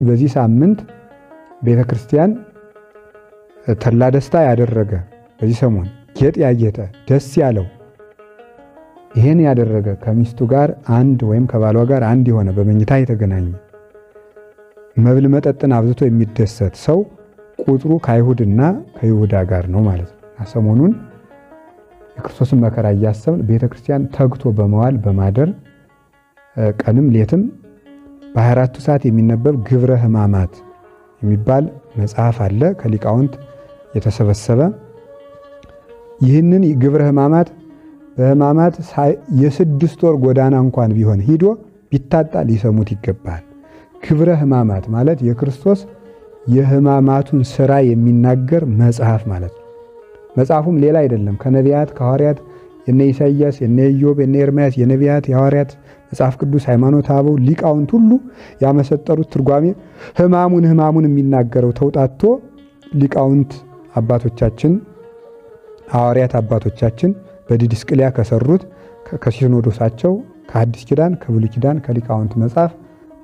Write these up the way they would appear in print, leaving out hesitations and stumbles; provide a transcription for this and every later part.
በዚህ ሳምንት ቤተ ክርስቲያን ተድላ ደስታ ያደረገ በዚህ ሰሞን ጌጥ ያጌጠ ደስ ያለው ይሄን ያደረገ ከሚስቱ ጋር አንድ ወይም ከባሏ ጋር አንድ የሆነ በመኝታ የተገናኘ መብል መጠጥን አብዝቶ የሚደሰት ሰው ቁጥሩ ከአይሁድና ከይሁዳ ጋር ነው ማለት ነው። ሰሞኑን የክርስቶስን መከራ እያሰብን ቤተ ክርስቲያን ተግቶ በመዋል በማደር ቀንም ሌትም በ24ቱ ሰዓት የሚነበብ ግብረ ሕማማት የሚባል መጽሐፍ አለ ከሊቃውንት የተሰበሰበ። ይህንን ግብረ ሕማማት በሕማማት የ6 ወር ጎዳና እንኳን ቢሆን ሂዶ ቢታጣ ሊሰሙት ይገባል። ግብረ ሕማማት ማለት የክርስቶስ የሕማማቱን ሥራ የሚናገር መጽሐፍ ማለት ነው። መጽሐፉም ሌላ አይደለም ከነቢያት ከሐዋርያት የነ ኢሳይያስ የነ ኢዮብ የነ ኤርምያስ የነቢያት የሐዋርያት መጽሐፍ ቅዱስ ሃይማኖተ አበው ሊቃውንት ሁሉ ያመሰጠሩት ትርጓሜ ሕማሙን የሚናገረው ተውጣቶ ሊቃውንት አባቶቻችን ሐዋርያት አባቶቻችን በዲድስቅልያ ከሰሩት ከሲኖዶሳቸው ከአዲስ ኪዳን ከብሉይ ኪዳን ከሊቃውንት መጽሐፍ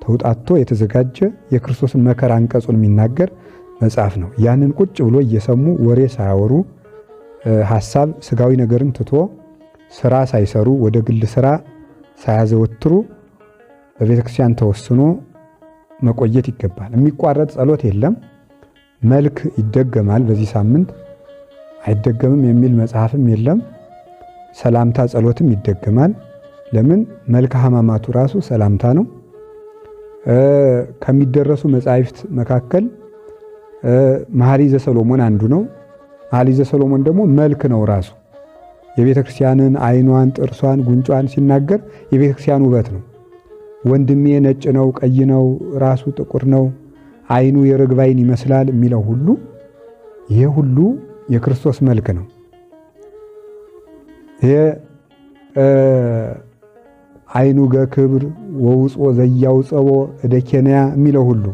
ተውጣቶ የተዘጋጀ የክርስቶስን መከራ አንቀጹን የሚናገር መጽሐፍ ነው። ያንን ቁጭ ብሎ እየሰሙ ወሬ ሳያወሩ ሐሳብ ስጋዊ ነገርን ትቶ ስራ ሳይሰሩ ወደ ግል ስራ ሳያዘወትሩ በቤተ ክርስቲያን ተወስኖ መቆየት ይገባል። የሚቋረጥ ጸሎት የለም። መልክ ይደገማል። በዚህ ሳምንት አይደገምም የሚል መጽሐፍም የለም። ሰላምታ ጸሎትም ይደገማል። ለምን? መልከ ሕማማቱ ራሱ ሰላምታ ነው። ከሚደረሱ መጻሕፍት መካከል መኃልየ ዘሰሎሞን አንዱ ነው። መኃልየ ዘሰሎሞን ደግሞ መልክ ነው ራሱ የቤተ ክርስቲያንን ዓይኗን፣ ጥርሷን፣ ጉንጯን ሲናገር የቤተ ክርስቲያን ውበት ነው። ወንድሜ ነጭ ነው፣ ቀይ ነው፣ ራሱ ጥቁር ነው፣ ዓይኑ የርግብ ዓይን ይመስላል የሚለው ሁሉ ይሄ ሁሉ የክርስቶስ መልክ ነው። ይሄ ዓይኑ ገክብር ወውጾ ዘያውፀቦ እደ ኬንያ የሚለው ሁሉ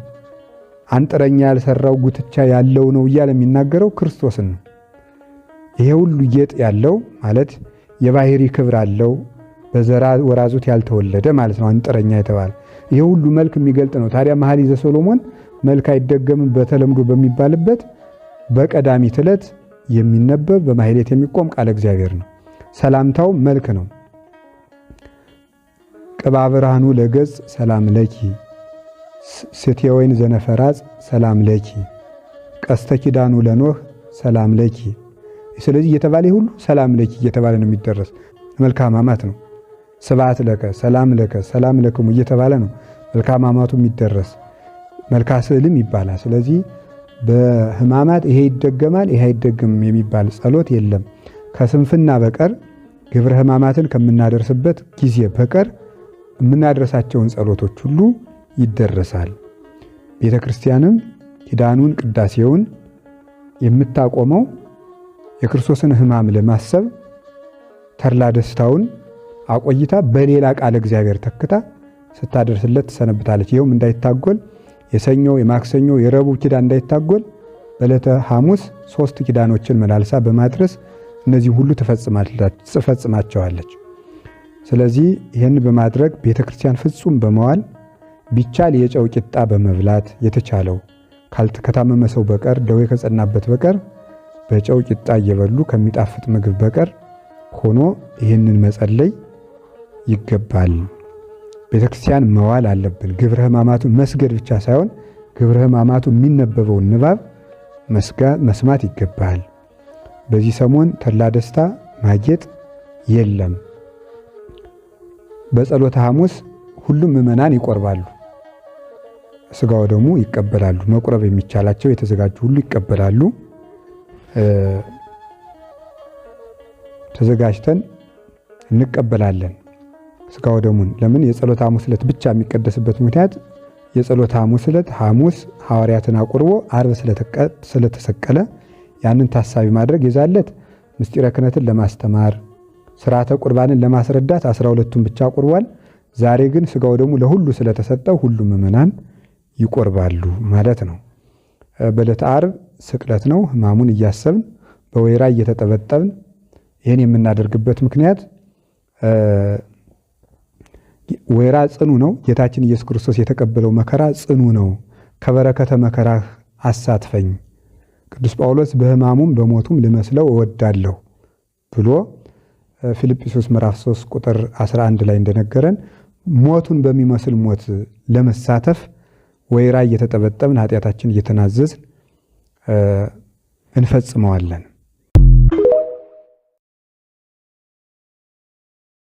አንጥረኛ ያልሰራው ጉትቻ ያለው ነው እያለ የሚናገረው ክርስቶስን ነው። ይሄ ሁሉ ጌጥ ያለው ማለት የባህሪ ክብር አለው በዘራ ወራዙት ያልተወለደ ማለት ነው አንጥረኛ የተባለ ይሄ ሁሉ መልክ የሚገልጥ ነው። ታዲያ መኃልየ ዘሰሎሞን መልክ አይደገምም በተለምዶ በሚባልበት በቀዳሚት ዕለት የሚነበብ በማህሌት የሚቆም ቃለ እግዚአብሔር ነው። ሰላምታው መልክ ነው። ቅባ ብርሃኑ ለገጽ ሰላም ለኪ ስቴ ወይን ዘነፈራጽ ሰላም ለኪ ቀስተ ኪዳኑ ለኖህ ሰላም ለኪ። ስለዚህ እየተባለ ሁሉ ሰላም ለኪ እየተባለ ነው የሚደረስ። መልከ ሕማማት ነው። ስብሐት ለከ ሰላም ለክሙ እየተባለ ነው መልከ ሕማማቱ የሚደረስ። መልካ ስዕልም ይባላል። ስለዚህ በሕማማት ይሄ ይደገማል ይሄ አይደገምም የሚባል ጸሎት የለም። ከስንፍና በቀር ግብረ ሕማማትን ከምናደርስበት ጊዜ በቀር የምናደርሳቸውን ጸሎቶች ሁሉ ይደረሳል። ቤተ ክርስቲያንም ኪዳኑን ቅዳሴውን የምታቆመው የክርስቶስን ሕማም ለማሰብ ተድላ ደስታውን አቆይታ በሌላ ቃለ እግዚአብሔር ተክታ ስታደርስለት ትሰነብታለች። ይኸውም እንዳይታጎል የሰኞ የማክሰኞ የረቡዕ ኪዳን እንዳይታጎል በዕለተ ሐሙስ 3 ኪዳኖችን መላልሳ በማድረስ እነዚህ ሁሉ ትፈጽማቸዋለች። ስለዚህ ይህን በማድረግ ቤተ ክርስቲያን ፍጹም በመዋል ቢቻል የጨው ቂጣ በመብላት የተቻለው ከታመመ ሰው በቀር ደዌ ከጸናበት በቀር በጨው ቂጣ እየበሉ ከሚጣፍጥ ምግብ በቀር ሆኖ ይህንን መጸለይ ይገባል። ቤተ ክርስቲያን መዋል አለብን። ግብረ ሕማማቱ መስገድ ብቻ ሳይሆን ግብረ ሕማማቱ የሚነበበውን ንባብ መስማት ይገባል። በዚህ ሰሞን ተድላ ደስታ ማጌጥ የለም። በጸሎተ ሐሙስ ሁሉም ምዕመናን ይቆርባሉ፣ ስጋው ደግሞ ይቀበላሉ። መቁረብ የሚቻላቸው የተዘጋጁ ሁሉ ይቀበላሉ። ተዘጋጅተን እንቀበላለን ስጋው ደሙን። ለምን? የጸሎተ ሐሙስ ዕለት ብቻ የሚቀደስበት ምክንያት የጸሎተ ሐሙስ ዕለት ሐሙስ ሐዋርያትን አቁርቦ ዓርብ ስለተሰቀለ ያንን ታሳቢ ማድረግ የዛለት ምስጢረ ክህነትን ለማስተማር ስርዓተ ቁርባንን ለማስረዳት 12ቱን ብቻ አቁርቧል። ዛሬ ግን ስጋው ደሙ ለሁሉ ስለተሰጠው ሁሉም ምዕመናን ይቆርባሉ ማለት ነው። በዕለተ ዓርብ ስቅለት ነው። ሕማሙን እያሰብን በወይራ እየተጠበጠብን ይህን የምናደርግበት ምክንያት ወይራ ጽኑ ነው። ጌታችን ኢየሱስ ክርስቶስ የተቀበለው መከራ ጽኑ ነው። ከበረከተ መከራህ አሳትፈኝ፣ ቅዱስ ጳውሎስ በሕማሙም በሞቱም ልመስለው እወዳለሁ ብሎ ፊልጵስዩስ ምዕራፍ 3 ቁጥር 11 ላይ እንደነገረን ሞቱን በሚመስል ሞት ለመሳተፍ ወይራ እየተጠበጠብን ኃጢአታችን እየተናዘዝን እንፈጽመዋለን።